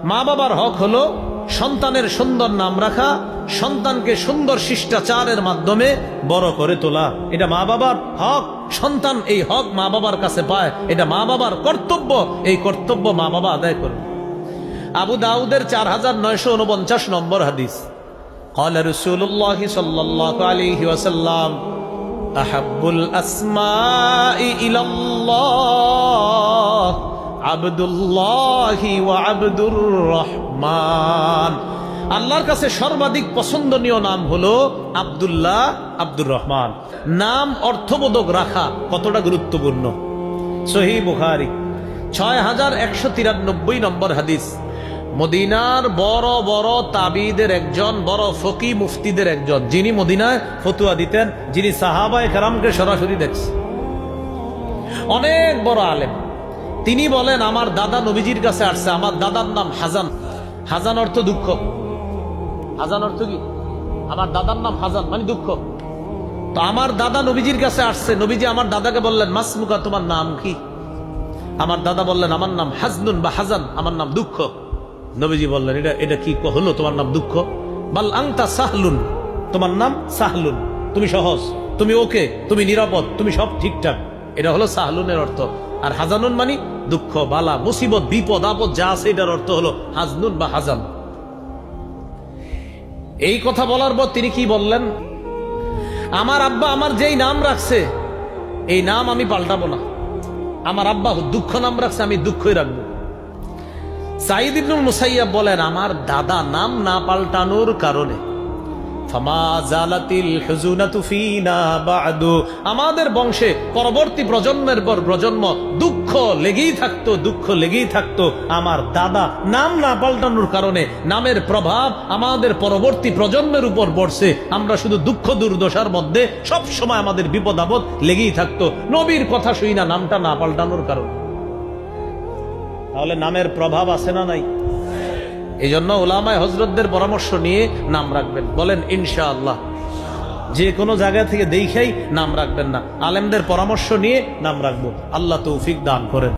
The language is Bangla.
মা বাবার হক হলো সন্তানের সুন্দর নাম রাখা, সন্তানকে সুন্দর শিষ্টাচারের মাধ্যমে বড় করে তোলা। এটা মা বাবার হক। সন্তান এই হক মা বাবার কাছে পায়, এটা মা বাবার কর্তব্য। এই কর্তব্য মা বাবা আদায় করবে। আবু দাউদের 4949 নম্বর হাদিস, قال رسول الله صلى الله عليه وسلم أحب الأسماء إلى الله عبد الله وعبد الرحمن। আল্লাহর কাছে সর্বাধিক পছন্দনীয় নাম হলো আব্দুল্লাহ, আব্দুর রহমান। নাম অর্থবোধক রাখা কতটা গুরুত্বপূর্ণ। সহিহ বুখারী 6193 নম্বর হাদিস, মদিনার বড় বড় তাবিদের একজন, বড় ফকি মুফতিদের একজন, যিনি মদিনায় ফতুয়া দিতেন, যিনি সাহাবায়ে কেরামকে সরাসরি দেখছেন, অনেক বড় আলেম। তিনি বলেন, আমার দাদা নবীজির কাছে আসছে, আমার দাদার নাম হাজান। হাজান অর্থ দুঃখ। হাজান অর্থ কি? আমার দাদার নাম হাজান মানে দুঃখ। তো আমার দাদা নবীজির কাছে আসছে, নবীজি আমার দাদাকে বললেন, মাসমুকা, তোমার নাম কি? আমার দাদা বললেন, আমার নাম হাজনুন বা হাজান, আমার নাম দুঃখ। নবীজি বললেন, এটা কি হলো, তোমার নাম দুঃখ? বাল আংতা সাহলুন, তোমার নাম সাহলুন, তুমি সহজ, তুমি ওকে, তুমি নিরাপদ, তুমি সব ঠিকঠাক। এটা হলো সাহলুনের অর্থ। আর হাজানুন মানে দুঃখ, বালা, মুসিবত, বিপদ আপদ যা আছে, এটার অর্থ হলো হাজনুন বা হাজান। এই কথা বলার পর তিনি কি বললেন, আমার আব্বা আমার যেই নাম রাখছে এই নাম আমি পাল্টাবো না। আমার আব্বা দুঃখ নাম রাখছে, আমি দুঃখই রাখবো। সাঈদ ইবনুল মুসাইয়াব বলেন, আমার দাদা নাম না পাল্টানোর কারণে আমাদের বংশে পরবর্তী প্রজন্মের পর প্রজন্ম দুঃখ লেগেই থাকতো, দুঃখ লেগেই থাকতো। আমার দাদা নাম না পাল্টানোর কারণে নামের প্রভাব আমাদের পরবর্তী প্রজন্মের উপর পড়ছে। আমরা শুধু দুঃখ দুর্দশার মধ্যে সব সময় আমাদের বিপদ আপদ লেগেই থাকতো, নবীর কথা শুই না, নামটা না পাল্টানোর কারণে। তাহলে নামের প্রভাব আছে না নাই? এই জন্য উলামায়ে হযরতদের পরামর্শ নিয়ে নাম রাখবেন। বলেন ইনশাআল্লাহ। যে কোনো জায়গা থেকে দেখাই নাম রাখবেন না, আলেমদের পরামর্শ নিয়ে নাম রাখবো। আল্লাহ তৌফিক দান করেন।